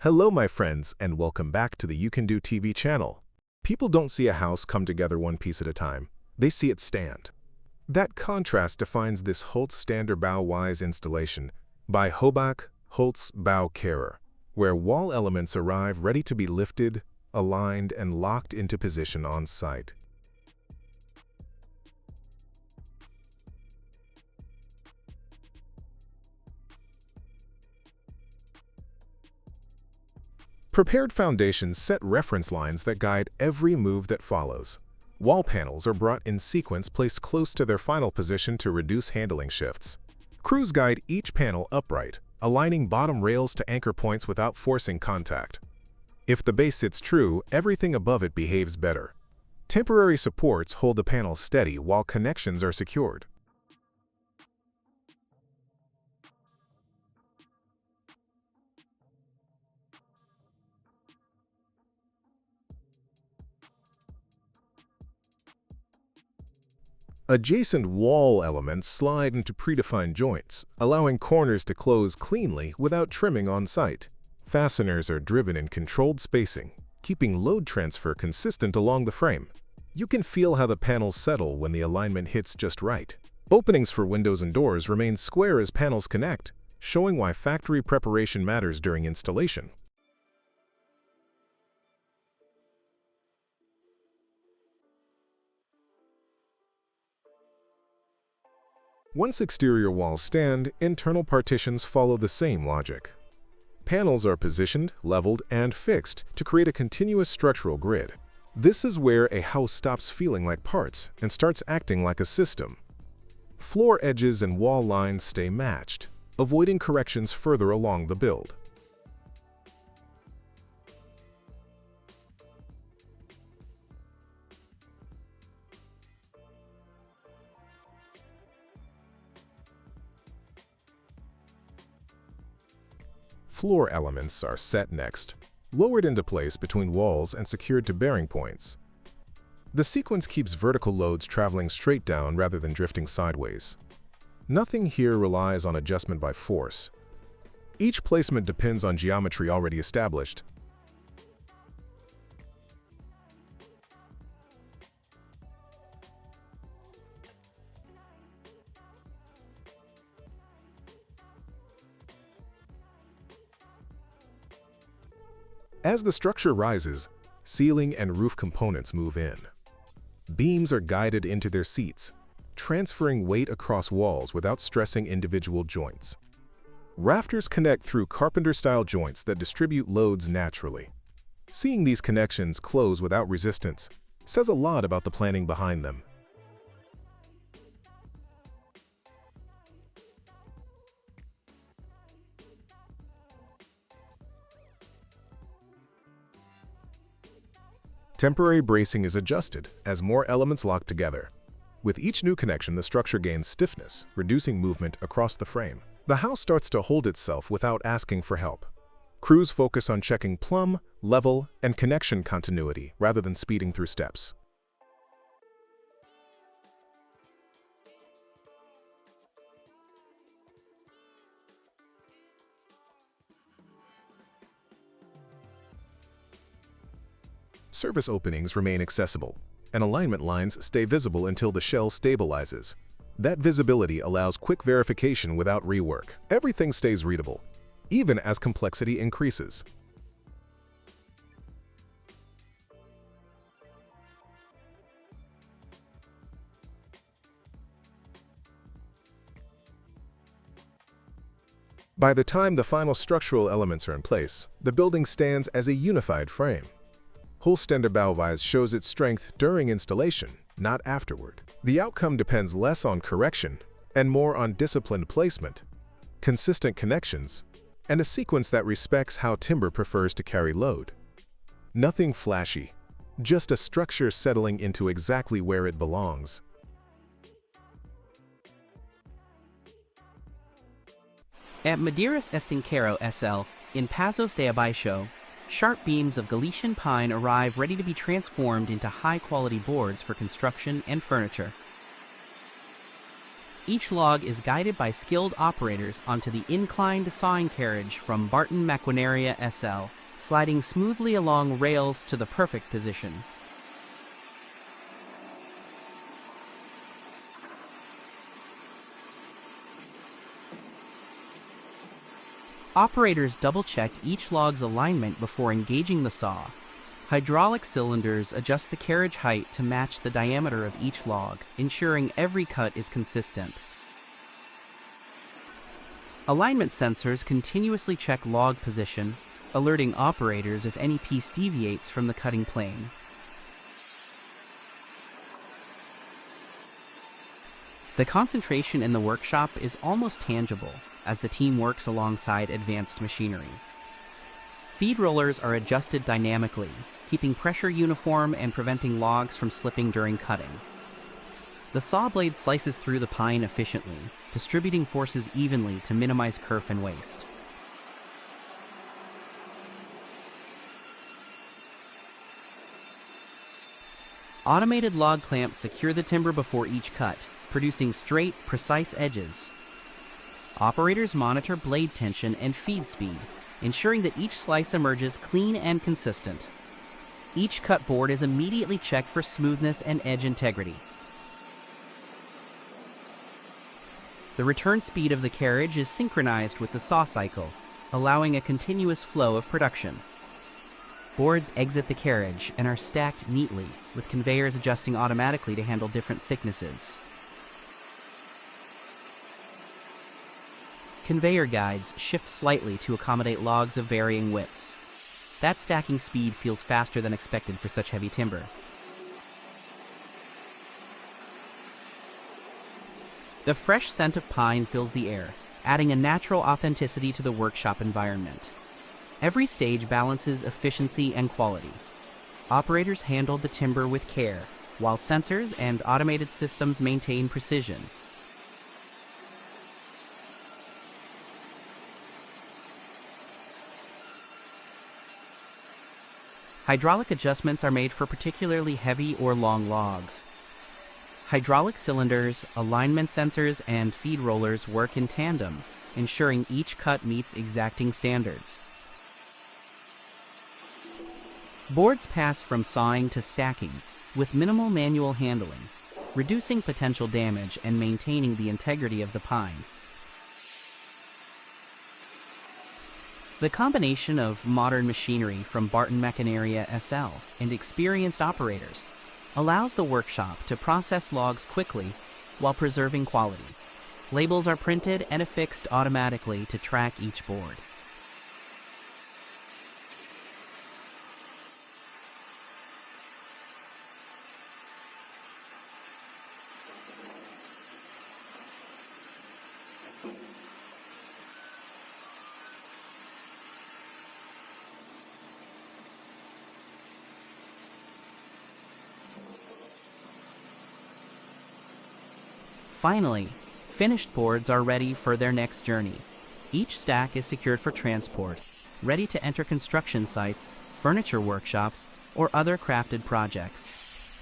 Hello my friends and welcome back to the You Can Do TV channel. People don't see a house come together one piece at a time. They see it stand. That contrast defines this Holtz Standardbauweise installation by Hobach Holtz Baukehrer, where wall elements arrive ready to be lifted, aligned, and locked into position on site. Prepared foundations set reference lines that guide every move that follows. Wall panels are brought in sequence placed close to their final position to reduce handling shifts. Crews guide each panel upright, aligning bottom rails to anchor points without forcing contact. If the base sits true, everything above it behaves better. Temporary supports hold the panel steady while connections are secured. Adjacent wall elements slide into predefined joints, allowing corners to close cleanly without trimming on site. Fasteners are driven in controlled spacing, keeping load transfer consistent along the frame. You can feel how the panels settle when the alignment hits just right. Openings for windows and doors remain square as panels connect, showing why factory preparation matters during installation. Once exterior walls stand, internal partitions follow the same logic. Panels are positioned, leveled, and fixed to create a continuous structural grid. This is where a house stops feeling like parts and starts acting like a system. Floor edges and wall lines stay matched, avoiding corrections further along the build. Floor elements are set next, lowered into place between walls and secured to bearing points. The sequence keeps vertical loads traveling straight down rather than drifting sideways. Nothing here relies on adjustment by force. Each placement depends on geometry already established. As the structure rises, ceiling and roof components move in. Beams are guided into their seats, transferring weight across walls without stressing individual joints. Rafters connect through carpenter-style joints that distribute loads naturally. Seeing these connections close without resistance says a lot about the planning behind them. Temporary bracing is adjusted as more elements lock together. With each new connection, the structure gains stiffness, reducing movement across the frame. The house starts to hold itself without asking for help. Crews focus on checking plumb, level, and connection continuity rather than speeding through steps. Surface openings remain accessible, and alignment lines stay visible until the shell stabilizes. That visibility allows quick verification without rework. Everything stays readable, even as complexity increases. By the time the final structural elements are in place, the building stands as a unified frame. Holtz Standardbauweise shows its strength during installation, not afterward. The outcome depends less on correction and more on disciplined placement, consistent connections, and a sequence that respects how timber prefers to carry load. Nothing flashy, just a structure settling into exactly where it belongs. At Madeiras Estincaro SL in Pasos de Abaixo, sharp beams of Galician pine arrive ready to be transformed into high-quality boards for construction and furniture. Each log is guided by skilled operators onto the inclined sawing carriage from Barton Maquinaria SL, sliding smoothly along rails to the perfect position. Operators double-check each log's alignment before engaging the saw. Hydraulic cylinders adjust the carriage height to match the diameter of each log, ensuring every cut is consistent. Alignment sensors continuously check log position, alerting operators if any piece deviates from the cutting plane. The concentration in the workshop is almost tangible as the team works alongside advanced machinery. Feed rollers are adjusted dynamically, keeping pressure uniform and preventing logs from slipping during cutting. The saw blade slices through the pine efficiently, distributing forces evenly to minimize kerf and waste. Automated log clamps secure the timber before each cut, producing straight, precise edges. Operators monitor blade tension and feed speed, ensuring that each slice emerges clean and consistent. Each cut board is immediately checked for smoothness and edge integrity. The return speed of the carriage is synchronized with the saw cycle, allowing a continuous flow of production. Boards exit the carriage and are stacked neatly, with conveyors adjusting automatically to handle different thicknesses. Conveyor guides shift slightly to accommodate logs of varying widths. That stacking speed feels faster than expected for such heavy timber. The fresh scent of pine fills the air, adding a natural authenticity to the workshop environment. Every stage balances efficiency and quality. Operators handle the timber with care, while sensors and automated systems maintain precision. Hydraulic adjustments are made for particularly heavy or long logs. Hydraulic cylinders, alignment sensors, and feed rollers work in tandem, ensuring each cut meets exacting standards. Boards pass from sawing to stacking, with minimal manual handling, reducing potential damage and maintaining the integrity of the pine. The combination of modern machinery from Barton Maquinaria SL and experienced operators allows the workshop to process logs quickly while preserving quality. Labels are printed and affixed automatically to track each board. Finally, finished boards are ready for their next journey. Each stack is secured for transport, ready to enter construction sites, furniture workshops, or other crafted projects.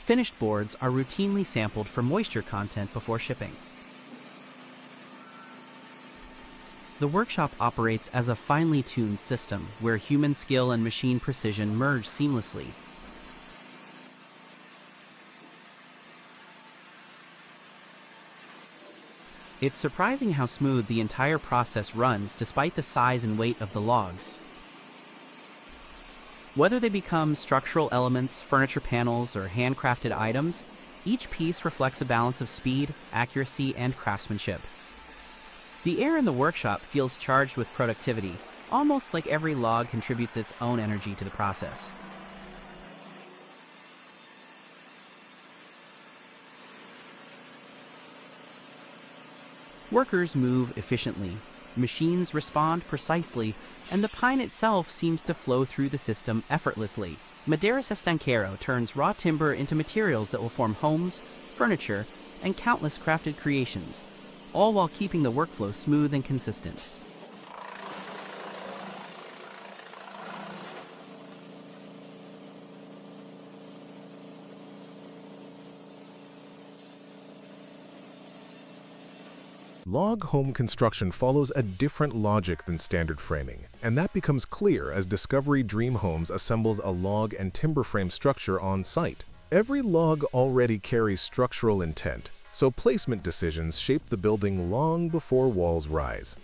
Finished boards are routinely sampled for moisture content before shipping. The workshop operates as a finely tuned system where human skill and machine precision merge seamlessly. It's surprising how smooth the entire process runs despite the size and weight of the logs. Whether they become structural elements, furniture panels, or handcrafted items, each piece reflects a balance of speed, accuracy, and craftsmanship. The air in the workshop feels charged with productivity, almost like every log contributes its own energy to the process. Workers move efficiently, machines respond precisely, and the pine itself seems to flow through the system effortlessly. Maderas Estanquero turns raw timber into materials that will form homes, furniture, and countless crafted creations, all while keeping the workflow smooth and consistent. Log home construction follows a different logic than standard framing, and that becomes clear as Discovery Dream Homes assembles a log and timber frame structure on site. Every log already carries structural intent, so placement decisions shape the building long before walls rise.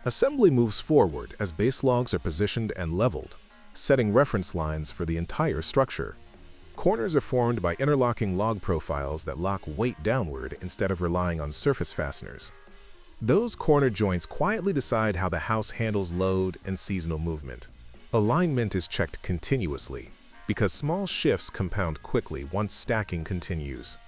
Assembly moves forward as base logs are positioned and leveled, setting reference lines for the entire structure. Corners are formed by interlocking log profiles that lock weight downward instead of relying on surface fasteners. Those corner joints quietly decide how the house handles load and seasonal movement. Alignment is checked continuously because small shifts compound quickly once stacking continues.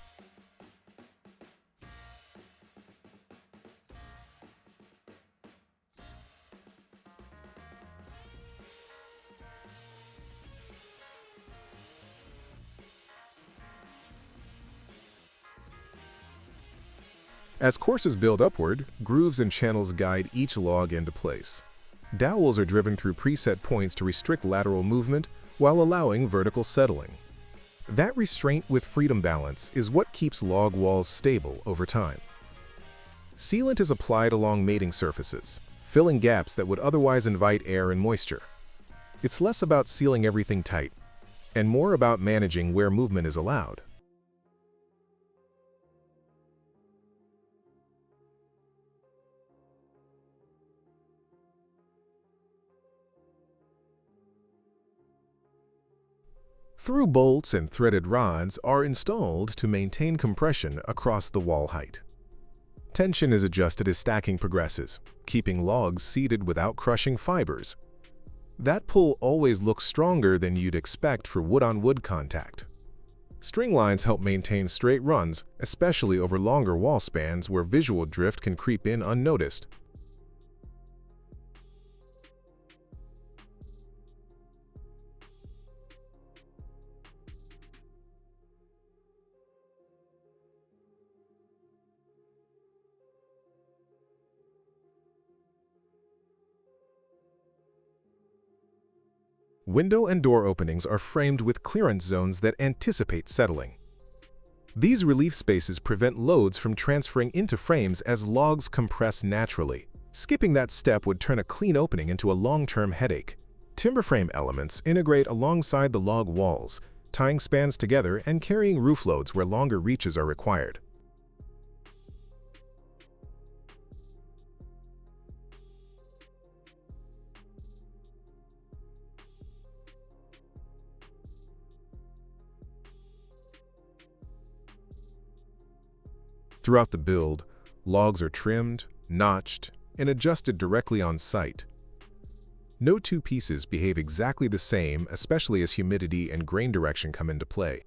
As courses build upward, grooves and channels guide each log into place. Dowels are driven through preset points to restrict lateral movement while allowing vertical settling. That restraint with freedom balance is what keeps log walls stable over time. Sealant is applied along mating surfaces, filling gaps that would otherwise invite air and moisture. It's less about sealing everything tight, and more about managing where movement is allowed. Through bolts and threaded rods are installed to maintain compression across the wall height. Tension is adjusted as stacking progresses, keeping logs seated without crushing fibers. That pull always looks stronger than you'd expect for wood-on-wood contact. String lines help maintain straight runs, especially over longer wall spans where visual drift can creep in unnoticed. Window and door openings are framed with clearance zones that anticipate settling. These relief spaces prevent loads from transferring into frames as logs compress naturally. Skipping that step would turn a clean opening into a long-term headache. Timber frame elements integrate alongside the log walls, tying spans together and carrying roof loads where longer reaches are required. Throughout the build, logs are trimmed, notched, and adjusted directly on site. No two pieces behave exactly the same, especially as humidity and grain direction come into play.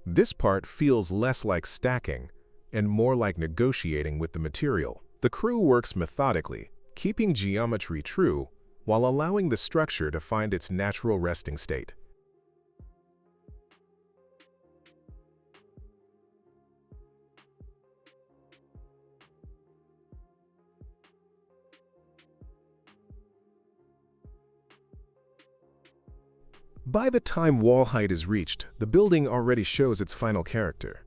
This part feels less like stacking and more like negotiating with the material. The crew works methodically, keeping geometry true while allowing the structure to find its natural resting state. By the time wall height is reached, the building already shows its final character.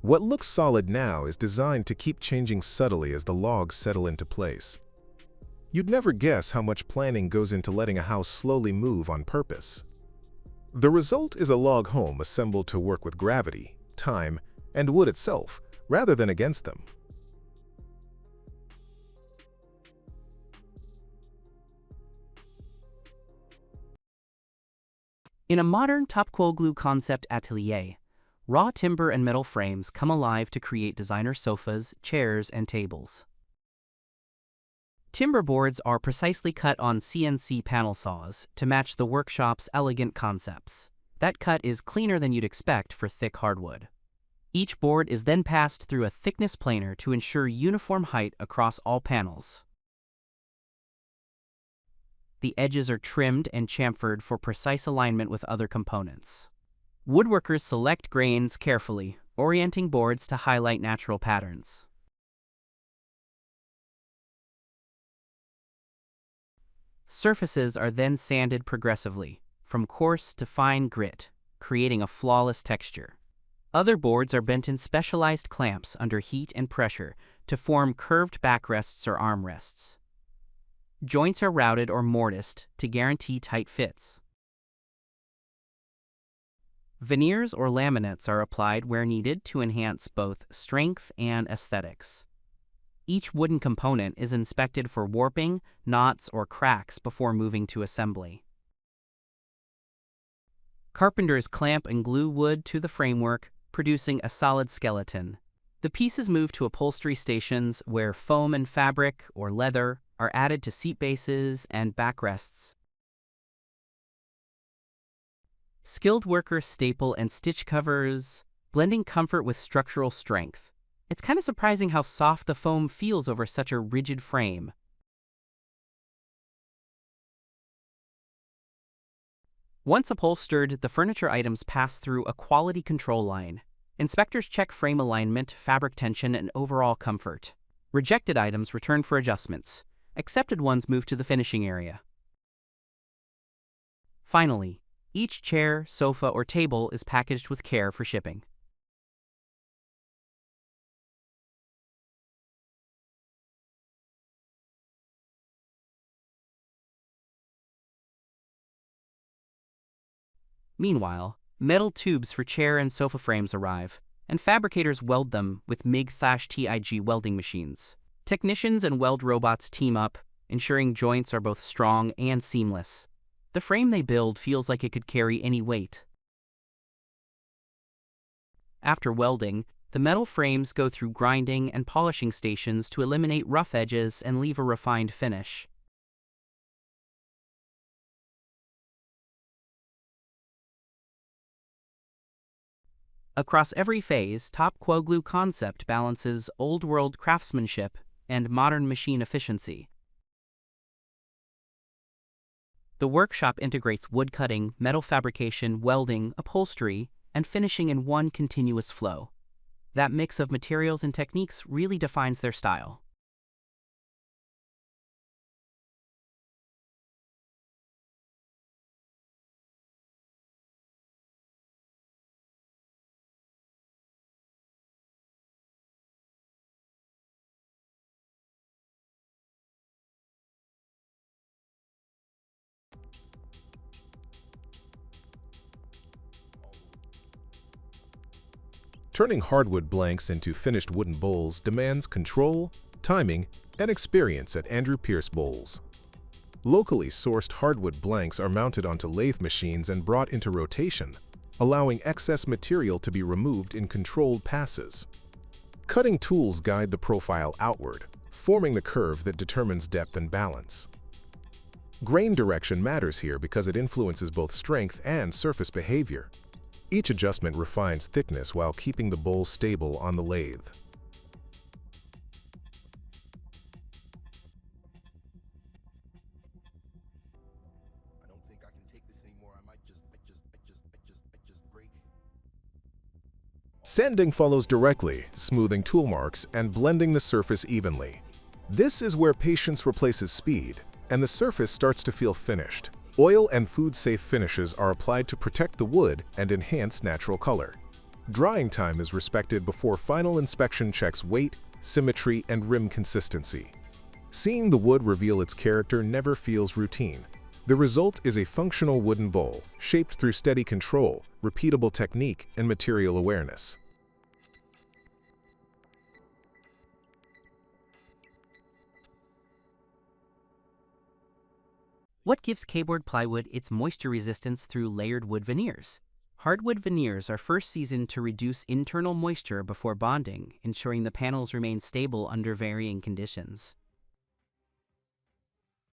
What looks solid now is designed to keep changing subtly as the logs settle into place. You'd never guess how much planning goes into letting a house slowly move on purpose. The result is a log home assembled to work with gravity, time, and wood itself, rather than against them. In a modern top-quo-glue concept atelier, raw timber and metal frames come alive to create designer sofas, chairs, and tables. Timber boards are precisely cut on CNC panel saws to match the workshop's elegant concepts. That cut is cleaner than you'd expect for thick hardwood. Each board is then passed through a thickness planer to ensure uniform height across all panels. The edges are trimmed and chamfered for precise alignment with other components. Woodworkers select grains carefully, orienting boards to highlight natural patterns. Surfaces are then sanded progressively, from coarse to fine grit, creating a flawless texture. Other boards are bent in specialized clamps under heat and pressure to form curved backrests or armrests. Joints are routed or mortised to guarantee tight fits. Veneers or laminates are applied where needed to enhance both strength and aesthetics. Each wooden component is inspected for warping, knots, or cracks before moving to assembly. Carpenters clamp and glue wood to the framework, producing a solid skeleton. The pieces move to upholstery stations where foam and fabric, or leather, are added to seat bases and backrests. Skilled workers staple and stitch covers, blending comfort with structural strength. It's kind of surprising how soft the foam feels over such a rigid frame. Once upholstered, the furniture items pass through a quality control line. Inspectors check frame alignment, fabric tension, and overall comfort. Rejected items return for adjustments. Accepted ones move to the finishing area. Finally, each chair, sofa, or table is packaged with care for shipping. Meanwhile, metal tubes for chair and sofa frames arrive, and fabricators weld them with MIG/TIG welding machines. Technicians and weld robots team up, ensuring joints are both strong and seamless. The frame they build feels like it could carry any weight. After welding, the metal frames go through grinding and polishing stations to eliminate rough edges and leave a refined finish. Across every phase, Top Quo Glue concept balances old-world craftsmanship and modern machine efficiency. The workshop integrates wood cutting, metal fabrication, welding, upholstery, and finishing in one continuous flow. That mix of materials and techniques really defines their style. Turning hardwood blanks into finished wooden bowls demands control, timing, and experience at Andrew Pierce Bowls. Locally sourced hardwood blanks are mounted onto lathe machines and brought into rotation, allowing excess material to be removed in controlled passes. Cutting tools guide the profile outward, forming the curve that determines depth and balance. Grain direction matters here because it influences both strength and surface behavior. Each adjustment refines thickness while keeping the bowl stable on the lathe. I don't think I can take this anymore. I might just break. Sanding follows directly, smoothing tool marks and blending the surface evenly. This is where patience replaces speed, and the surface starts to feel finished. Oil and food-safe finishes are applied to protect the wood and enhance natural color. Drying time is respected before final inspection checks weight, symmetry, and rim consistency. Seeing the wood reveal its character never feels routine. The result is a functional wooden bowl, shaped through steady control, repeatable technique, and material awareness. What gives K-board plywood its moisture resistance through layered wood veneers? Hardwood veneers are first seasoned to reduce internal moisture before bonding, ensuring the panels remain stable under varying conditions.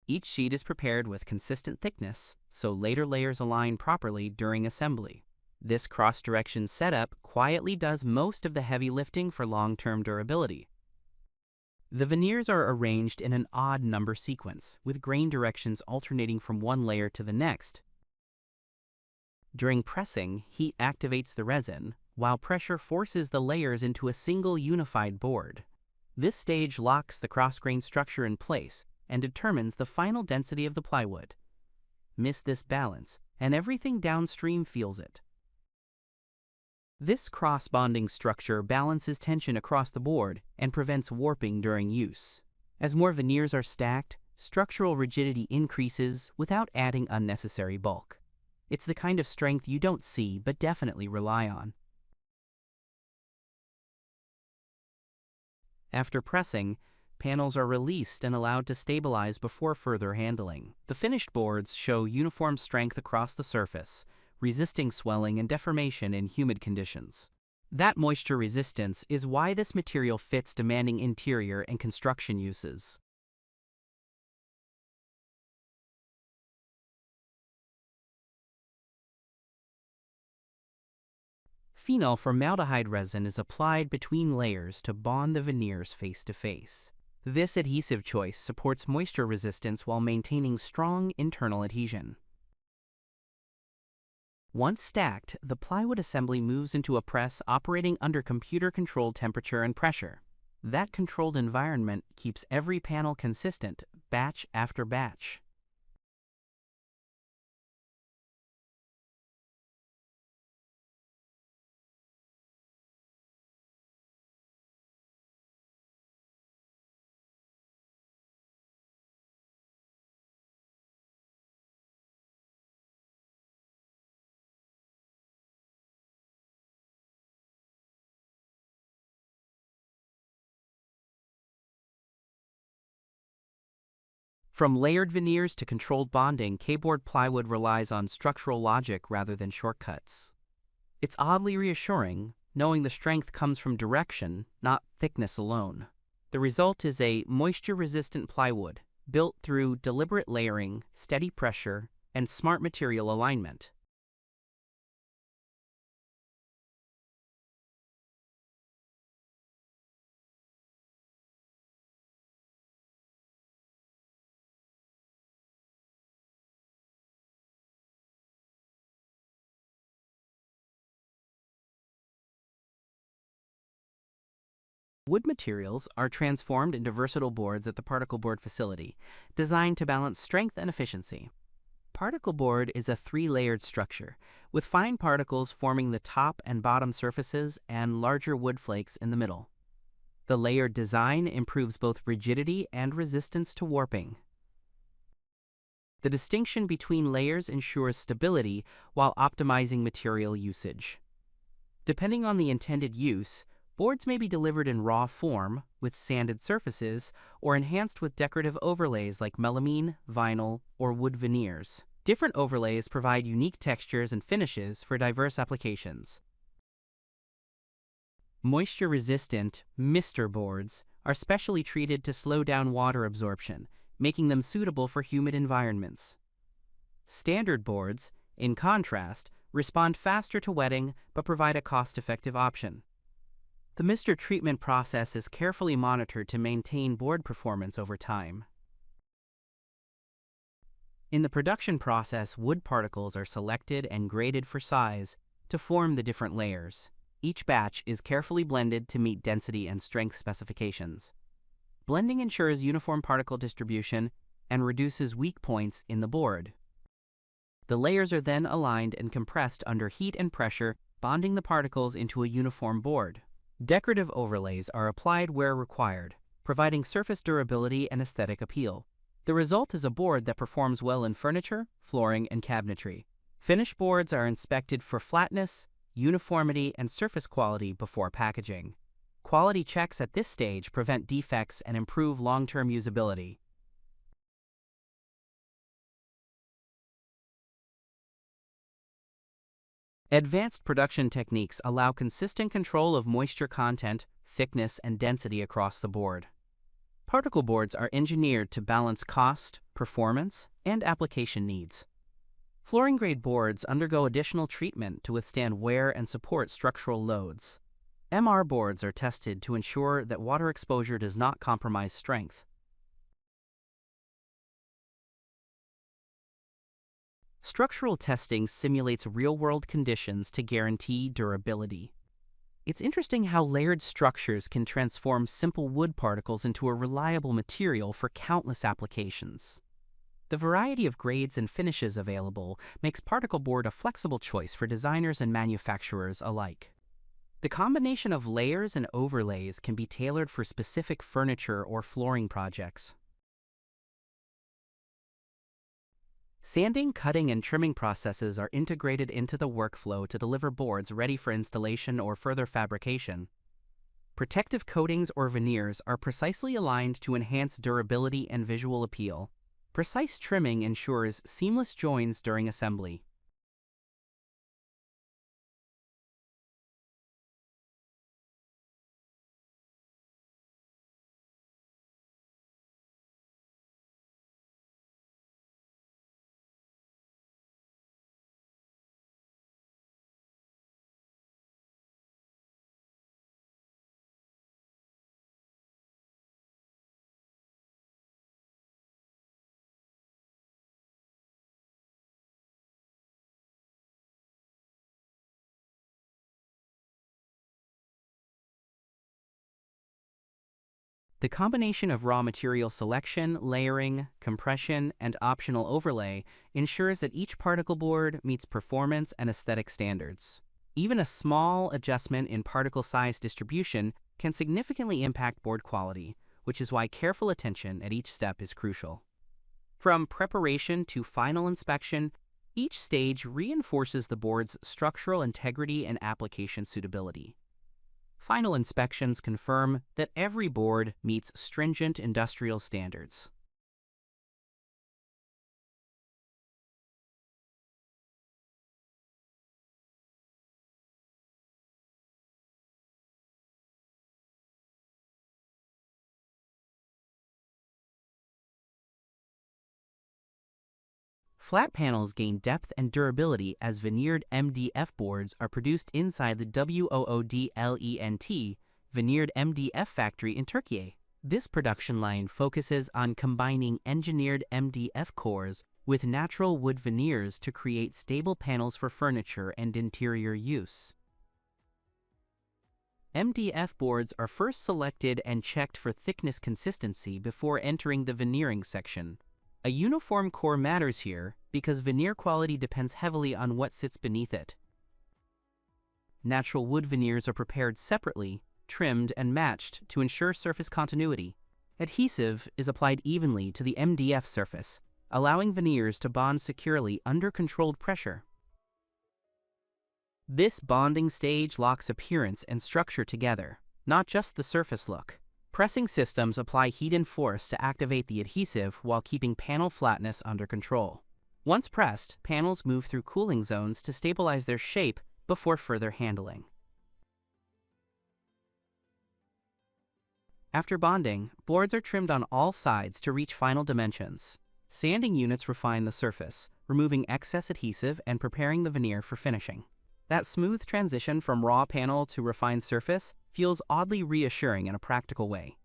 Each sheet is prepared with consistent thickness, so later layers align properly during assembly. This cross-direction setup quietly does most of the heavy lifting for long-term durability. The veneers are arranged in an odd number sequence, with grain directions alternating from one layer to the next. During pressing, heat activates the resin, while pressure forces the layers into a single unified board. This stage locks the cross-grain structure in place, and determines the final density of the plywood. Miss this balance, and everything downstream feels it. This cross-bonding structure balances tension across the board and prevents warping during use. As more veneers are stacked, structural rigidity increases without adding unnecessary bulk. It's the kind of strength you don't see but definitely rely on. After pressing, panels are released and allowed to stabilize before further handling. The finished boards show uniform strength across the surface, resisting swelling and deformation in humid conditions. That moisture resistance is why this material fits demanding interior and construction uses. Phenol formaldehyde resin is applied between layers to bond the veneers face to face. This adhesive choice supports moisture resistance while maintaining strong internal adhesion. Once stacked, the plywood assembly moves into a press operating under computer-controlled temperature and pressure. That controlled environment keeps every panel consistent, batch after batch. From layered veneers to controlled bonding, K-board plywood relies on structural logic rather than shortcuts. It's oddly reassuring, knowing the strength comes from direction, not thickness alone. The result is a moisture-resistant plywood, built through deliberate layering, steady pressure, and smart material alignment. Wood materials are transformed into versatile boards at the particle board facility, designed to balance strength and efficiency. Particle board is a three-layered structure, with fine particles forming the top and bottom surfaces and larger wood flakes in the middle. The layered design improves both rigidity and resistance to warping. The distinction between layers ensures stability while optimizing material usage. Depending on the intended use, boards may be delivered in raw form, with sanded surfaces, or enhanced with decorative overlays like melamine, vinyl, or wood veneers. Different overlays provide unique textures and finishes for diverse applications. Moisture-resistant, mister boards are specially treated to slow down water absorption, making them suitable for humid environments. Standard boards, in contrast, respond faster to wetting but provide a cost-effective option. The mister treatment process is carefully monitored to maintain board performance over time. In the production process, wood particles are selected and graded for size to form the different layers. Each batch is carefully blended to meet density and strength specifications. Blending ensures uniform particle distribution and reduces weak points in the board. The layers are then aligned and compressed under heat and pressure, bonding the particles into a uniform board. Decorative overlays are applied where required, providing surface durability and aesthetic appeal. The result is a board that performs well in furniture, flooring, and cabinetry. Finished boards are inspected for flatness, uniformity, and surface quality before packaging. Quality checks at this stage prevent defects and improve long-term usability. Advanced production techniques allow consistent control of moisture content, thickness, and density across the board. Particle boards are engineered to balance cost, performance, and application needs. Flooring-grade boards undergo additional treatment to withstand wear and support structural loads. MR boards are tested to ensure that water exposure does not compromise strength. Structural testing simulates real-world conditions to guarantee durability. It's interesting how layered structures can transform simple wood particles into a reliable material for countless applications. The variety of grades and finishes available makes particle board a flexible choice for designers and manufacturers alike. The combination of layers and overlays can be tailored for specific furniture or flooring projects. Sanding, cutting, and trimming processes are integrated into the workflow to deliver boards ready for installation or further fabrication. Protective coatings or veneers are precisely aligned to enhance durability and visual appeal. Precise trimming ensures seamless joins during assembly. The combination of raw material selection, layering, compression, and optional overlay ensures that each particle board meets performance and aesthetic standards. Even a small adjustment in particle size distribution can significantly impact board quality, which is why careful attention at each step is crucial. From preparation to final inspection, each stage reinforces the board's structural integrity and application suitability. Final inspections confirm that every board meets stringent industrial standards. Flat panels gain depth and durability as veneered MDF boards are produced inside the WOODLENT Veneered MDF factory in Turkey. This production line focuses on combining engineered MDF cores with natural wood veneers to create stable panels for furniture and interior use. MDF boards are first selected and checked for thickness consistency before entering the veneering section. A uniform core matters here because veneer quality depends heavily on what sits beneath it. Natural wood veneers are prepared separately, trimmed, and matched to ensure surface continuity. Adhesive is applied evenly to the MDF surface, allowing veneers to bond securely under controlled pressure. This bonding stage locks appearance and structure together, not just the surface look. Pressing systems apply heat and force to activate the adhesive while keeping panel flatness under control. Once pressed, panels move through cooling zones to stabilize their shape before further handling. After bonding, boards are trimmed on all sides to reach final dimensions. Sanding units refine the surface, removing excess adhesive and preparing the veneer for finishing. That smooth transition from raw panel to refined surface feels oddly reassuring in a practical way.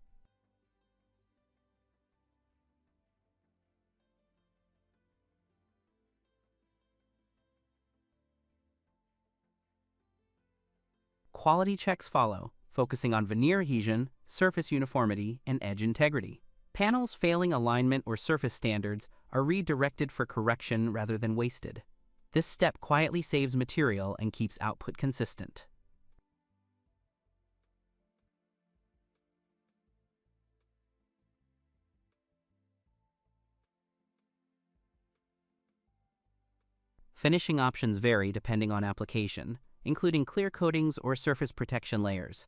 Quality checks follow, focusing on veneer adhesion, surface uniformity, and edge integrity. Panels failing alignment or surface standards are redirected for correction rather than wasted. This step quietly saves material and keeps output consistent. Finishing options vary depending on application, including clear coatings or surface protection layers.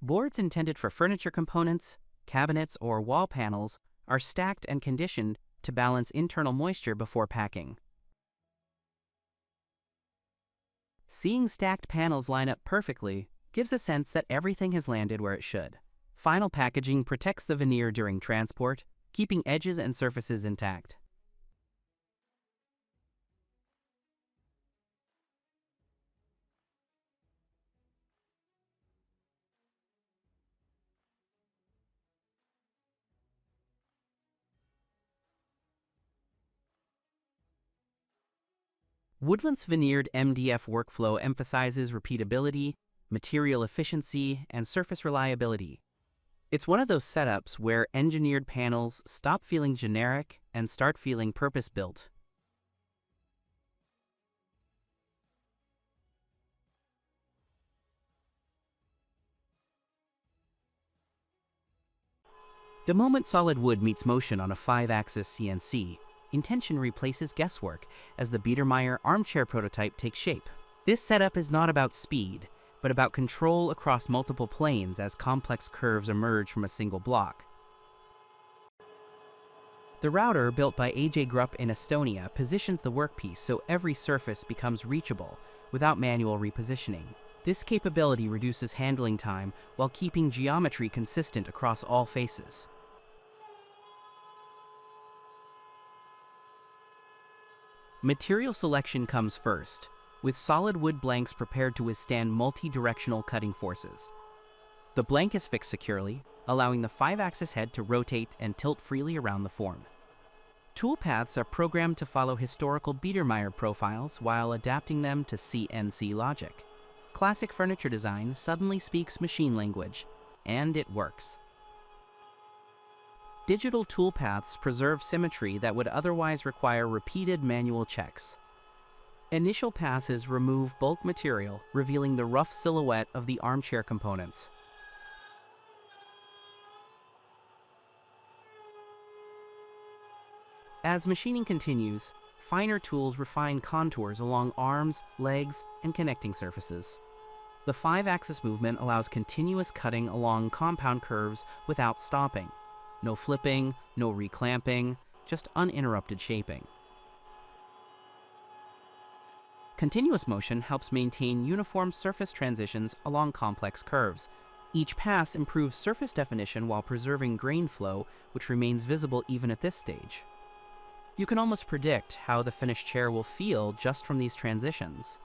Boards intended for furniture components, cabinets, or wall panels are stacked and conditioned to balance internal moisture before packing. Seeing stacked panels line up perfectly gives a sense that everything has landed where it should. Final packaging protects the veneer during transport, keeping edges and surfaces intact. Woodland's veneered MDF workflow emphasizes repeatability, material efficiency, and surface reliability. It's one of those setups where engineered panels stop feeling generic and start feeling purpose-built. The moment solid wood meets motion on a 5-axis CNC, intention replaces guesswork as the Biedermeier armchair prototype takes shape. This setup is not about speed, but about control across multiple planes as complex curves emerge from a single block. The router, built by A.J. Grupp in Estonia, positions the workpiece so every surface becomes reachable without manual repositioning. This capability reduces handling time while keeping geometry consistent across all faces. Material selection comes first, with solid wood blanks prepared to withstand multi-directional cutting forces. The blank is fixed securely, allowing the 5-axis head to rotate and tilt freely around the form. Toolpaths are programmed to follow historical Biedermeier profiles while adapting them to CNC logic. Classic furniture design suddenly speaks machine language, and it works. Digital toolpaths preserve symmetry that would otherwise require repeated manual checks. Initial passes remove bulk material, revealing the rough silhouette of the armchair components. As machining continues, finer tools refine contours along arms, legs, and connecting surfaces. The 5-axis movement allows continuous cutting along compound curves without stopping. No flipping, no reclamping, just uninterrupted shaping. Continuous motion helps maintain uniform surface transitions along complex curves. Each pass improves surface definition while preserving grain flow, which remains visible even at this stage. You can almost predict how the finished chair will feel just from these transitions.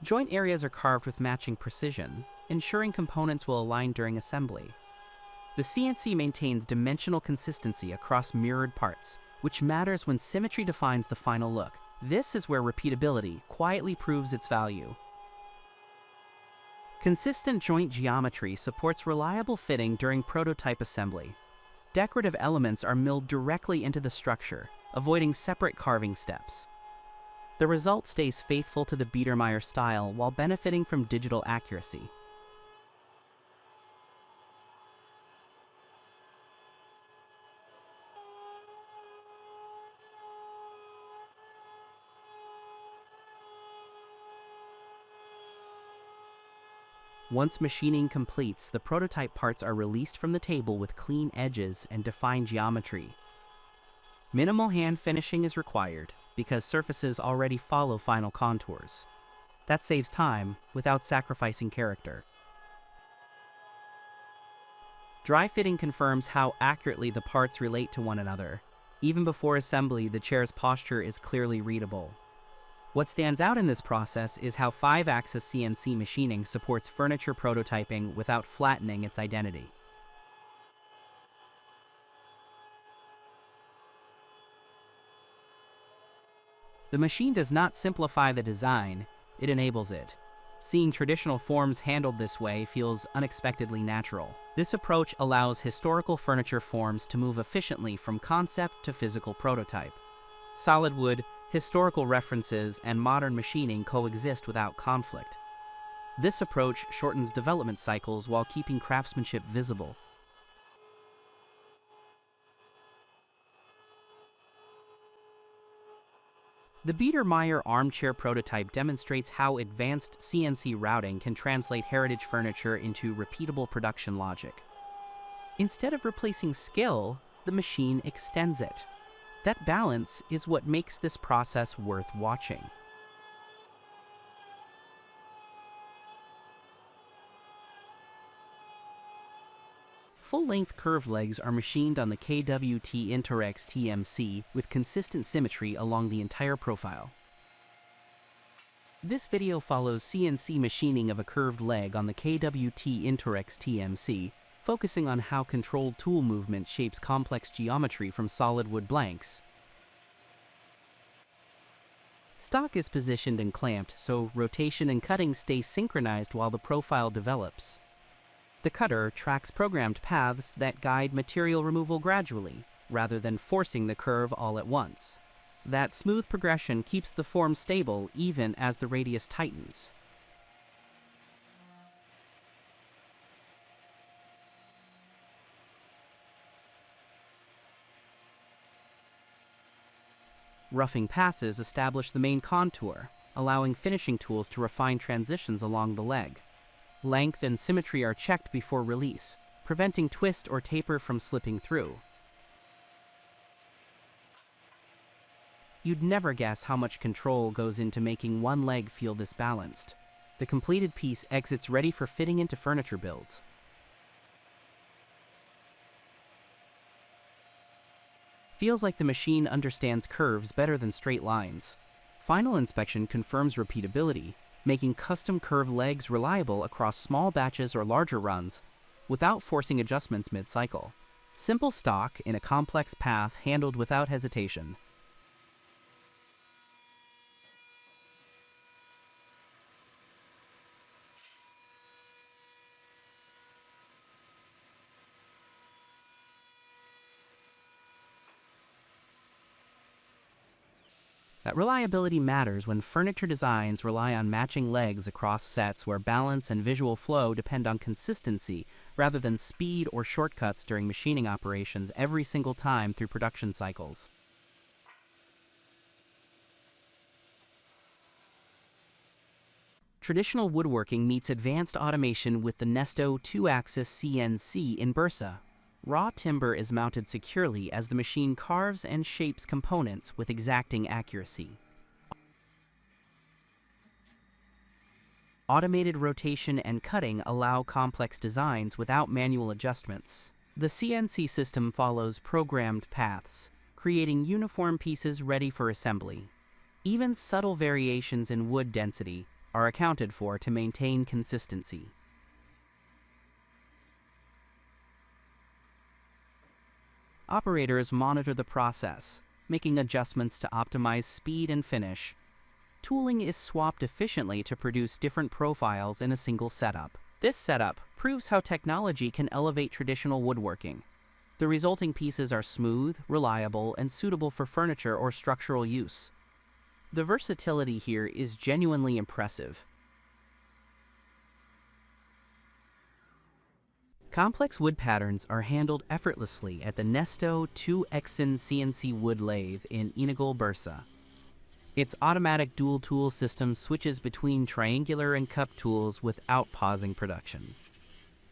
Joint areas are carved with matching precision, ensuring components will align during assembly. The CNC maintains dimensional consistency across mirrored parts, which matters when symmetry defines the final look. This is where repeatability quietly proves its value. Consistent joint geometry supports reliable fitting during prototype assembly. Decorative elements are milled directly into the structure, avoiding separate carving steps. The result stays faithful to the Biedermeier style while benefiting from digital accuracy. Once machining completes, the prototype parts are released from the table with clean edges and defined geometry. Minimal hand finishing is required because surfaces already follow final contours. That saves time without sacrificing character. Dry fitting confirms how accurately the parts relate to one another. Even before assembly, the chair's posture is clearly readable. What stands out in this process is how 5-axis CNC machining supports furniture prototyping without flattening its identity. The machine does not simplify the design, it enables it. Seeing traditional forms handled this way feels unexpectedly natural. This approach allows historical furniture forms to move efficiently from concept to physical prototype. Solid wood, historical references, and modern machining coexist without conflict. This approach shortens development cycles while keeping craftsmanship visible. The Biedermeier armchair prototype demonstrates how advanced CNC routing can translate heritage furniture into repeatable production logic. Instead of replacing skill, the machine extends it. That balance is what makes this process worth watching. Full-length curved legs are machined on the KWT Interex TMC with consistent symmetry along the entire profile. This video follows CNC machining of a curved leg on the KWT Interex TMC, focusing on how controlled tool movement shapes complex geometry from solid wood blanks. Stock is positioned and clamped so rotation and cutting stay synchronized while the profile develops. The cutter tracks programmed paths that guide material removal gradually, rather than forcing the curve all at once. That smooth progression keeps the form stable even as the radius tightens. Roughing passes establish the main contour, allowing finishing tools to refine transitions along the leg. Length and symmetry are checked before release, preventing twist or taper from slipping through. You'd never guess how much control goes into making one leg feel this balanced. The completed piece exits ready for fitting into furniture builds. Feels like the machine understands curves better than straight lines. Final inspection confirms repeatability, making custom curved legs reliable across small batches or larger runs, without forcing adjustments mid-cycle. Simple stock in a complex path handled without hesitation. That reliability matters when furniture designs rely on matching legs across sets where balance and visual flow depend on consistency rather than speed or shortcuts during machining operations every single time through production cycles. Traditional woodworking meets advanced automation with the Nesto 2-axis CNC in Bursa. Raw timber is mounted securely as the machine carves and shapes components with exacting accuracy. Automated rotation and cutting allow complex designs without manual adjustments. The CNC system follows programmed paths, creating uniform pieces ready for assembly. Even subtle variations in wood density are accounted for to maintain consistency. Operators monitor the process, making adjustments to optimize speed and finish. Tooling is swapped efficiently to produce different profiles in a single setup. This setup proves how technology can elevate traditional woodworking. The resulting pieces are smooth, reliable, and suitable for furniture or structural use. The versatility here is genuinely impressive. Complex wood patterns are handled effortlessly at the Nesto 2-axis CNC wood lathe in Inagol, Bursa. Its automatic dual-tool system switches between triangular and cup tools without pausing production.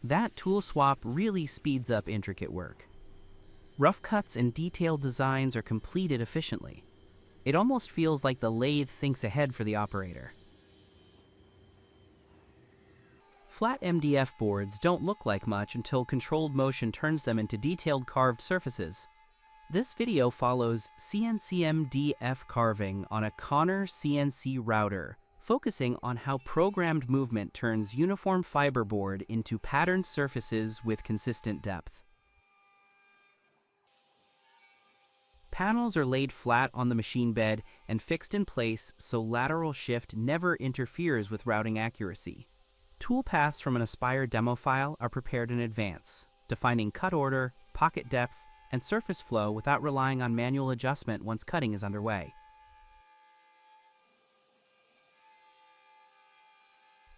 That tool swap really speeds up intricate work. Rough cuts and detailed designs are completed efficiently. It almost feels like the lathe thinks ahead for the operator. Flat MDF boards don't look like much until controlled motion turns them into detailed carved surfaces. This video follows CNC MDF carving on a Connor CNC router, focusing on how programmed movement turns uniform fiberboard into patterned surfaces with consistent depth. Panels are laid flat on the machine bed and fixed in place so lateral shift never interferes with routing accuracy. Tool paths from an Aspire demo file are prepared in advance, defining cut order, pocket depth, and surface flow without relying on manual adjustment once cutting is underway.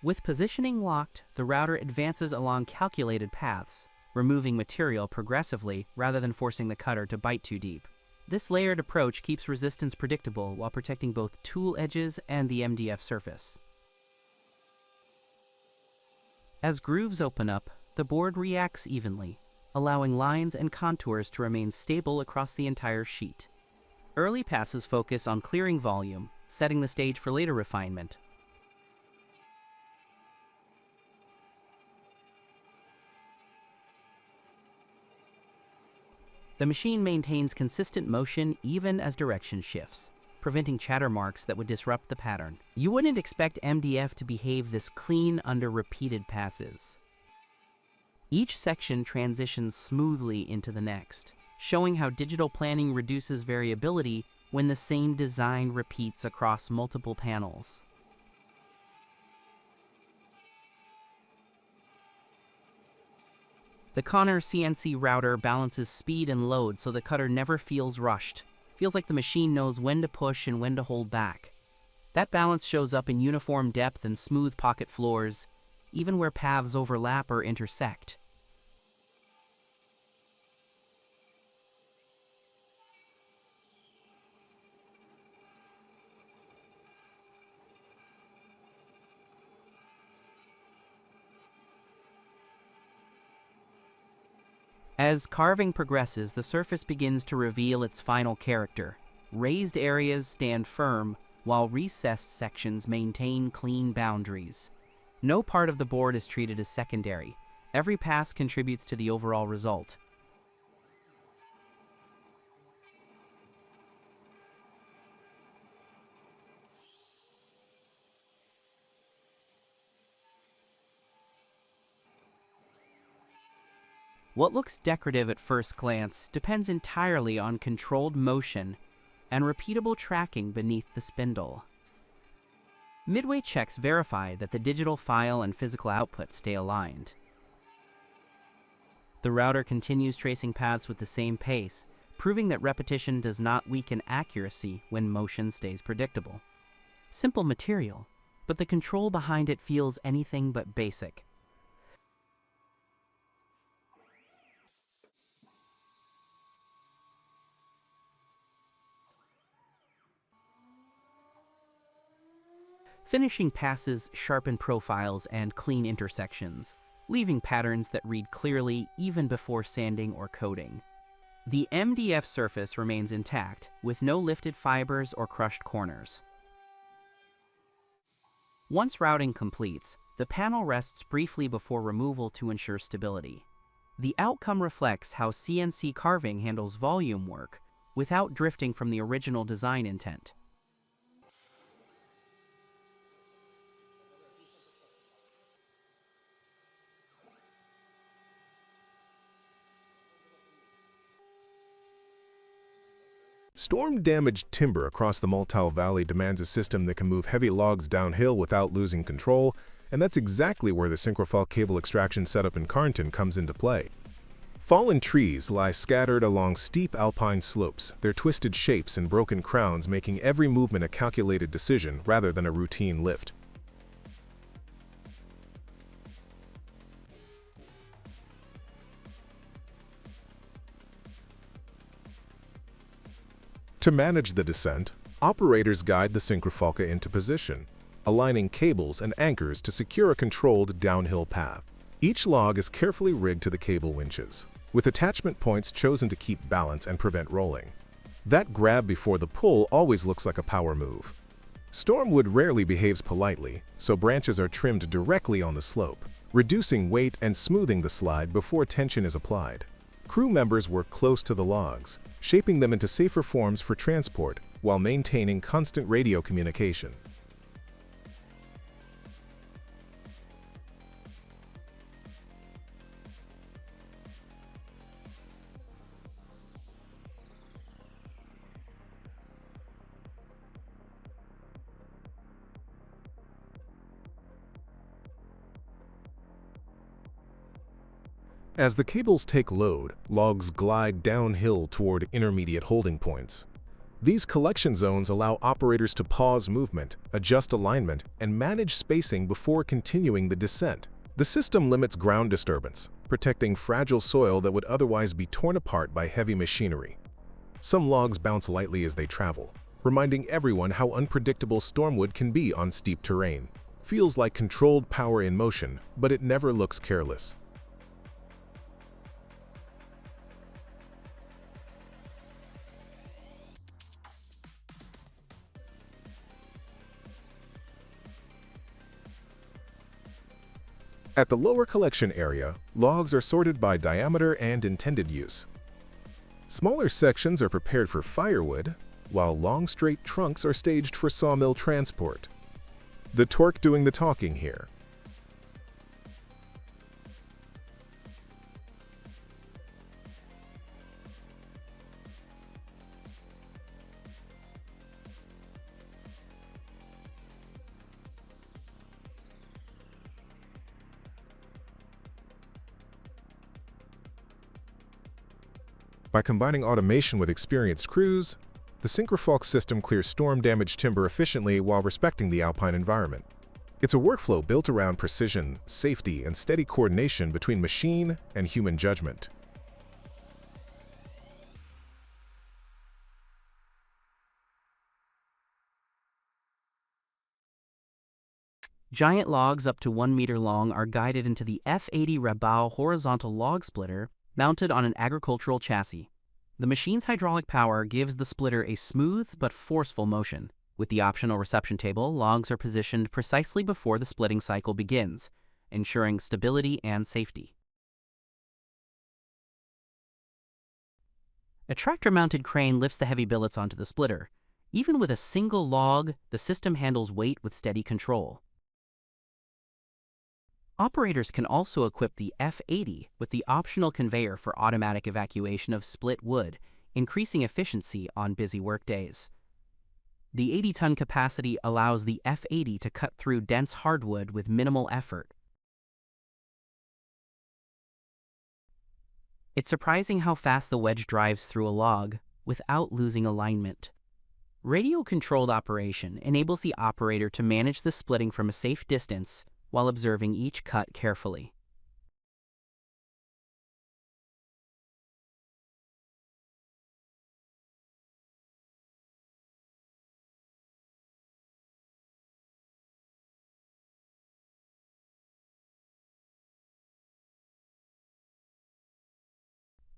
With positioning locked, the router advances along calculated paths, removing material progressively rather than forcing the cutter to bite too deep. This layered approach keeps resistance predictable while protecting both tool edges and the MDF surface. As grooves open up, the board reacts evenly, allowing lines and contours to remain stable across the entire sheet. Early passes focus on clearing volume, setting the stage for later refinement. The machine maintains consistent motion even as direction shifts, preventing chatter marks that would disrupt the pattern. You wouldn't expect MDF to behave this clean under repeated passes. Each section transitions smoothly into the next, showing how digital planning reduces variability when the same design repeats across multiple panels. The Connor CNC router balances speed and load so the cutter never feels rushed. Feels like the machine knows when to push and when to hold back. That balance shows up in uniform depth and smooth pocket floors, even where paths overlap or intersect. As carving progresses, the surface begins to reveal its final character. Raised areas stand firm, while recessed sections maintain clean boundaries. No part of the board is treated as secondary. Every pass contributes to the overall result. What looks decorative at first glance depends entirely on controlled motion and repeatable tracking beneath the spindle. Midway checks verify that the digital file and physical output stay aligned. The router continues tracing paths with the same pace, proving that repetition does not weaken accuracy when motion stays predictable. Simple material, but the control behind it feels anything but basic. Finishing passes sharpen profiles and clean intersections, leaving patterns that read clearly even before sanding or coating. The MDF surface remains intact, with no lifted fibers or crushed corners. Once routing completes, the panel rests briefly before removal to ensure stability. The outcome reflects how CNC carving handles volume work without drifting from the original design intent. Storm-damaged timber across the Multile Valley demands a system that can move heavy logs downhill without losing control, and that's exactly where the Synchrofall cable extraction setup in Carnton comes into play. Fallen trees lie scattered along steep alpine slopes, their twisted shapes and broken crowns making every movement a calculated decision rather than a routine lift. To manage the descent, operators guide the Synchrofalca into position, aligning cables and anchors to secure a controlled downhill path. Each log is carefully rigged to the cable winches, with attachment points chosen to keep balance and prevent rolling. That grab before the pull always looks like a power move. Stormwood rarely behaves politely, so branches are trimmed directly on the slope, reducing weight and smoothing the slide before tension is applied. Crew members work close to the logs, shaping them into safer forms for transport while maintaining constant radio communication. As the cables take load, logs glide downhill toward intermediate holding points. These collection zones allow operators to pause movement, adjust alignment, and manage spacing before continuing the descent. The system limits ground disturbance, protecting fragile soil that would otherwise be torn apart by heavy machinery. Some logs bounce lightly as they travel, reminding everyone how unpredictable Stormwood can be on steep terrain. Feels like controlled power in motion, but it never looks careless. At the lower collection area, logs are sorted by diameter and intended use. Smaller sections are prepared for firewood, while long straight trunks are staged for sawmill transport. The torque doing the talking here. By combining automation with experienced crews, the Synchrofolk system clears storm-damaged timber efficiently while respecting the Alpine environment. It's a workflow built around precision, safety, and steady coordination between machine and human judgment. Giant logs up to 1 meter long are guided into the F80 Rabao horizontal log splitter mounted on an agricultural chassis. The machine's hydraulic power gives the splitter a smooth but forceful motion. With the optional reception table, logs are positioned precisely before the splitting cycle begins, ensuring stability and safety. A tractor-mounted crane lifts the heavy billets onto the splitter. Even with a single log, the system handles weight with steady control. Operators can also equip the F80 with the optional conveyor for automatic evacuation of split wood, increasing efficiency on busy workdays. The 80-ton capacity allows the F80 to cut through dense hardwood with minimal effort. It's surprising how fast the wedge drives through a log without losing alignment. Radio-controlled operation enables the operator to manage the splitting from a safe distance while observing each cut carefully.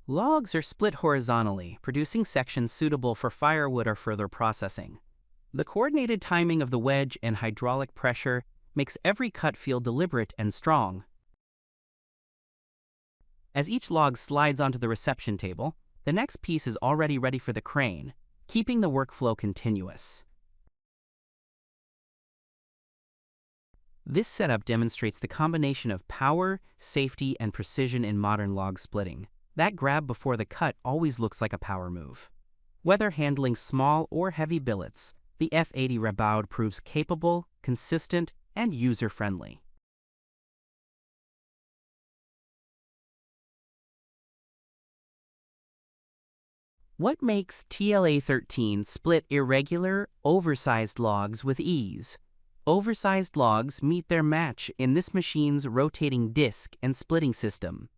Logs are split horizontally, producing sections suitable for firewood or further processing. The coordinated timing of the wedge and hydraulic pressure makes every cut feel deliberate and strong. As each log slides onto the reception table, the next piece is already ready for the crane, keeping the workflow continuous. This setup demonstrates the combination of power, safety, and precision in modern log splitting. That grab before the cut always looks like a power move. Whether handling small or heavy billets, the F80 Rabao proves capable, consistent, and user-friendly. What makes TLA-13 split irregular, oversized logs with ease? Oversized logs meet their match in this machine's rotating disc and splitting system.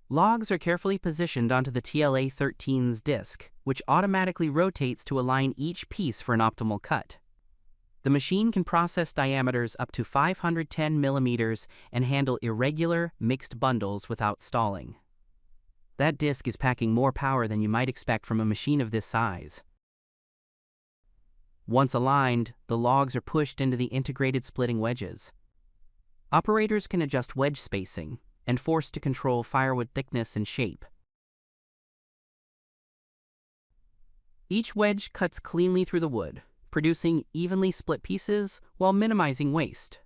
Logs are carefully positioned onto the TLA-13's disc, which automatically rotates to align each piece for an optimal cut. The machine can process diameters up to 510 millimeters and handle irregular, mixed bundles without stalling. That disc is packing more power than you might expect from a machine of this size. Once aligned, the logs are pushed into the integrated splitting wedges. Operators can adjust wedge spacing and force to control firewood thickness and shape. Each wedge cuts cleanly through the wood, producing evenly split pieces while minimizing waste.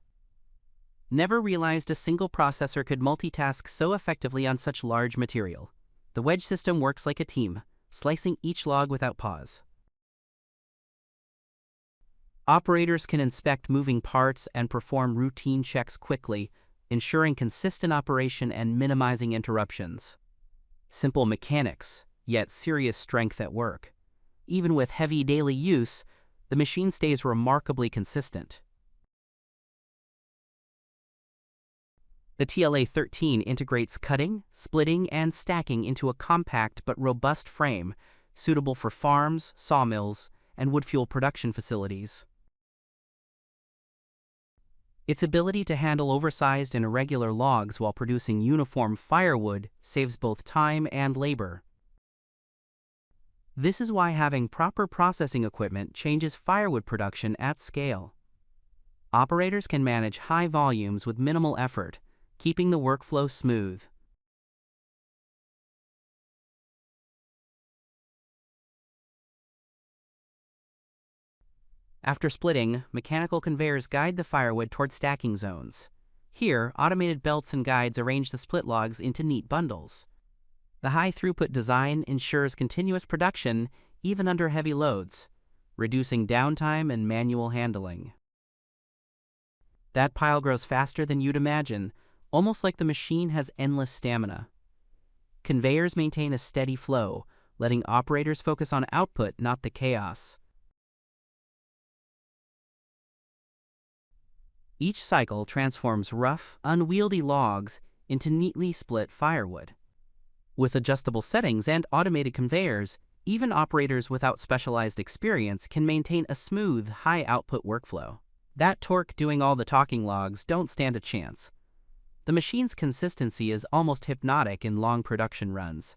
Never realized a single processor could multitask so effectively on such large material. The wedge system works like a team, slicing each log without pause. Operators can inspect moving parts and perform routine checks quickly, ensuring consistent operation and minimizing interruptions. Simple mechanics, yet serious strength at work. Even with heavy daily use, the machine stays remarkably consistent. The TLA-13 integrates cutting, splitting, and stacking into a compact but robust frame, suitable for farms, sawmills, and wood fuel production facilities. Its ability to handle oversized and irregular logs while producing uniform firewood saves both time and labor. This is why having proper processing equipment changes firewood production at scale. Operators can manage high volumes with minimal effort, keeping the workflow smooth. After splitting, mechanical conveyors guide the firewood toward stacking zones. Here, automated belts and guides arrange the split logs into neat bundles. The high-throughput design ensures continuous production even under heavy loads, reducing downtime and manual handling. That pile grows faster than you'd imagine, almost like the machine has endless stamina. Conveyors maintain a steady flow, letting operators focus on output, not the chaos. Each cycle transforms rough, unwieldy logs into neatly split firewood. With adjustable settings and automated conveyors, even operators without specialized experience can maintain a smooth, high-output workflow. That torque doing all the talking logs don't stand a chance. The machine's consistency is almost hypnotic in long production runs.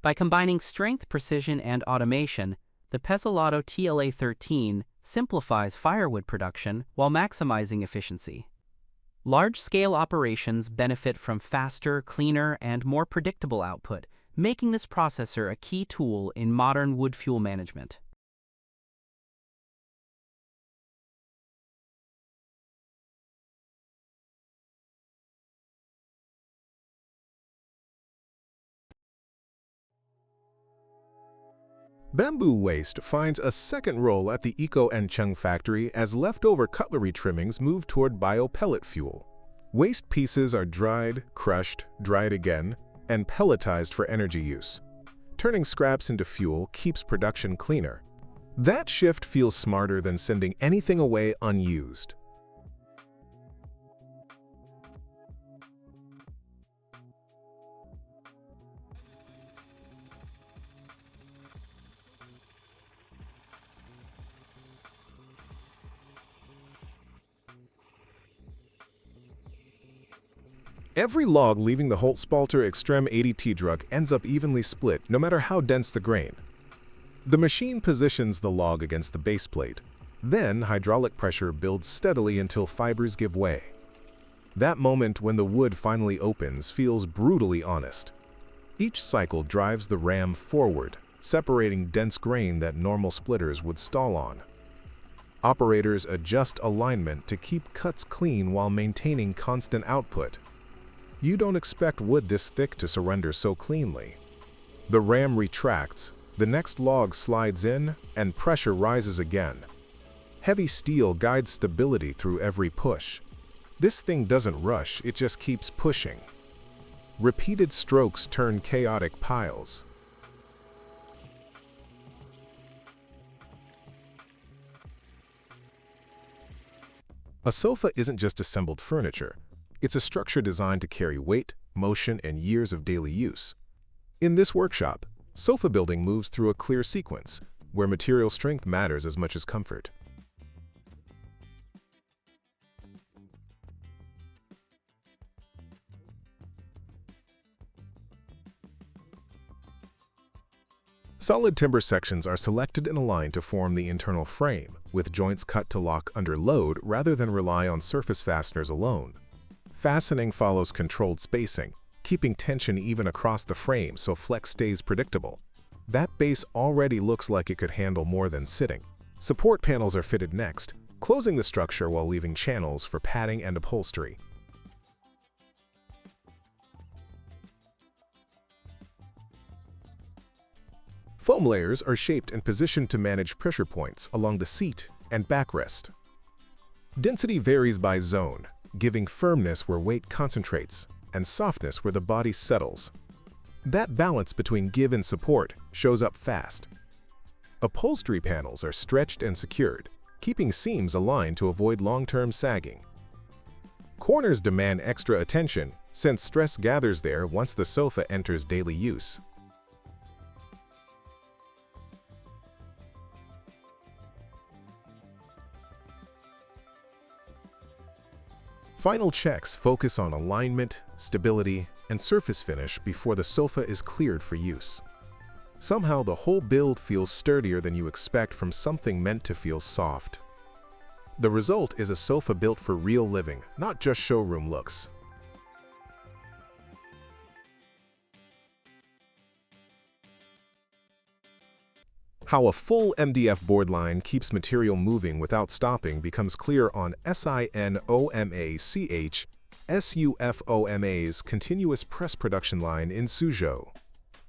By combining strength, precision, and automation, the Pezolato TLA-13 simplifies firewood production while maximizing efficiency. Large-scale operations benefit from faster, cleaner, and more predictable output, making this processor a key tool in modern wood fuel management. Bamboo waste finds a second role at the Eco and Chung factory as leftover cutlery trimmings move toward biopellet fuel. Waste pieces are dried, crushed, dried again, and pelletized for energy use. Turning scraps into fuel keeps production cleaner. That shift feels smarter than sending anything away unused. Every log leaving the Holtzbalter Extreme 80T truck ends up evenly split, no matter how dense the grain. The machine positions the log against the base plate. Then, hydraulic pressure builds steadily until fibers give way. That moment when the wood finally opens feels brutally honest. Each cycle drives the ram forward, separating dense grain that normal splitters would stall on. Operators adjust alignment to keep cuts clean while maintaining constant output. You don't expect wood this thick to surrender so cleanly. The ram retracts, the next log slides in, and pressure rises again. Heavy steel guides stability through every push. This thing doesn't rush, it just keeps pushing. Repeated strokes turn chaotic piles. A sofa isn't just assembled furniture. It's a structure designed to carry weight, motion, and years of daily use. In this workshop, sofa building moves through a clear sequence, where material strength matters as much as comfort. Solid timber sections are selected and aligned to form the internal frame, with joints cut to lock under load rather than rely on surface fasteners alone. Fastening follows controlled spacing, keeping tension even across the frame so flex stays predictable. That base already looks like it could handle more than sitting. Support panels are fitted next, closing the structure while leaving channels for padding and upholstery. Foam layers are shaped and positioned to manage pressure points along the seat and backrest. Density varies by zone, giving firmness where weight concentrates and softness where the body settles. That balance between give and support shows up fast. Upholstery panels are stretched and secured, keeping seams aligned to avoid long-term sagging. Corners demand extra attention since stress gathers there once the sofa enters daily use. Final checks focus on alignment, stability, and surface finish before the sofa is cleared for use. Somehow the whole build feels sturdier than you expect from something meant to feel soft. The result is a sofa built for real living, not just showroom looks. How a full MDF board line keeps material moving without stopping becomes clear on SINOMACH-SUFOMA's continuous press production line in Suzhou.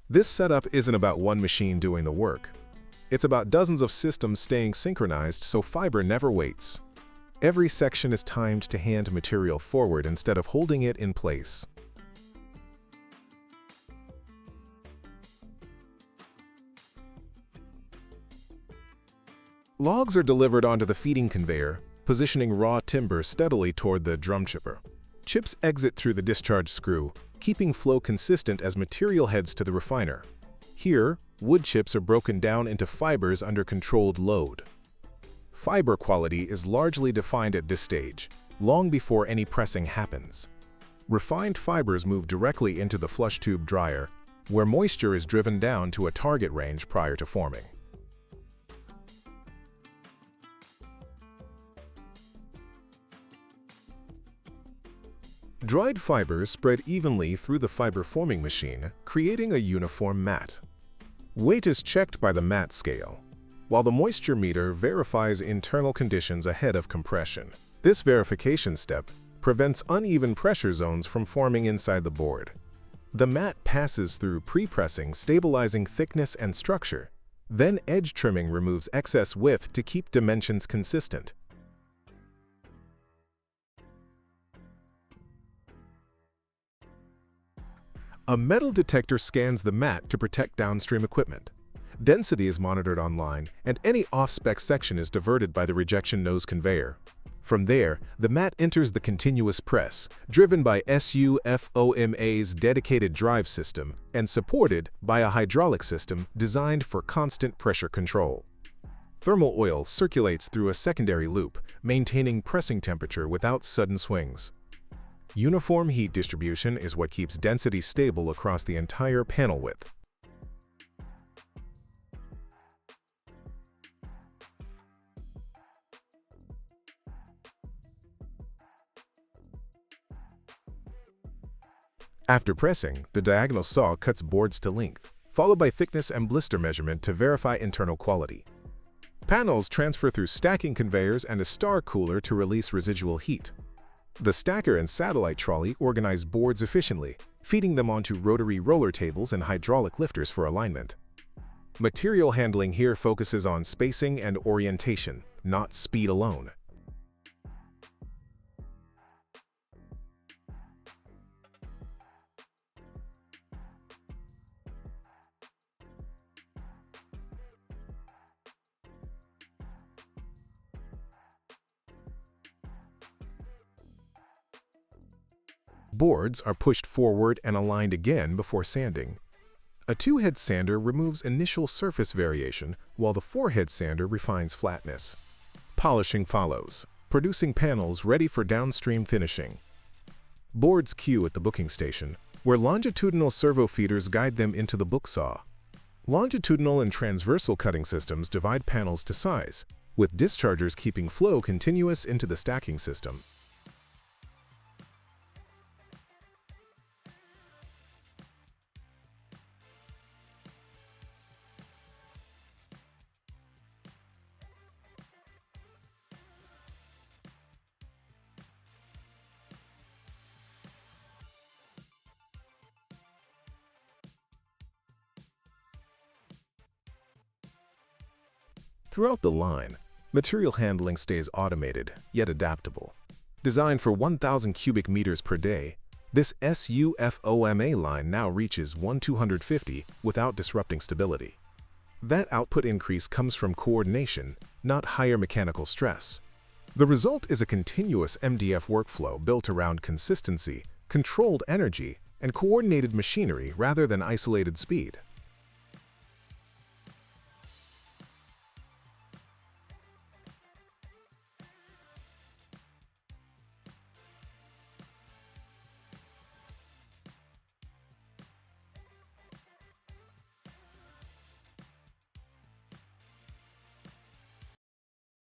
This setup isn't about one machine doing the work. It's about dozens of systems staying synchronized so fiber never waits. Every section is timed to hand material forward instead of holding it in place. Logs are delivered onto the feeding conveyor, positioning raw timber steadily toward the drum chipper. Chips exit through the discharge screw, keeping flow consistent as material heads to the refiner. Here, wood chips are broken down into fibers under controlled load. Fiber quality is largely defined at this stage, long before any pressing happens. Refined fibers move directly into the flush tube dryer, where moisture is driven down to a target range prior to forming. Dried fibers spread evenly through the fiber forming machine, creating a uniform mat. Weight is checked by the mat scale, while the moisture meter verifies internal conditions ahead of compression. This verification step prevents uneven pressure zones from forming inside the board. The mat passes through pre-pressing, stabilizing thickness and structure. Then edge trimming removes excess width to keep dimensions consistent. A metal detector scans the mat to protect downstream equipment. Density is monitored online, and any off-spec section is diverted by the rejection nose conveyor. From there, the mat enters the continuous press, driven by SUFOMA's dedicated drive system and supported by a hydraulic system designed for constant pressure control. Thermal oil circulates through a secondary loop, maintaining pressing temperature without sudden swings. Uniform heat distribution is what keeps density stable across the entire panel width. After pressing, the diagonal saw cuts boards to length, followed by thickness and blister measurement to verify internal quality. Panels transfer through stacking conveyors and a star cooler to release residual heat. The stacker and satellite trolley organize boards efficiently, feeding them onto rotary roller tables and hydraulic lifters for alignment. Material handling here focuses on spacing and orientation, not speed alone. Boards are pushed forward and aligned again before sanding. A two-head sander removes initial surface variation, while the four-head sander refines flatness. Polishing follows, producing panels ready for downstream finishing. Boards queue at the booking station, where longitudinal servo feeders guide them into the book saw. Longitudinal and transversal cutting systems divide panels to size, with dischargers keeping flow continuous into the stacking system. Throughout the line, material handling stays automated, yet adaptable. Designed for 1,000 cubic meters per day, this SUFOMA line now reaches 1,250 without disrupting stability. That output increase comes from coordination, not higher mechanical stress. The result is a continuous MDF workflow built around consistency, controlled energy, and coordinated machinery rather than isolated speed.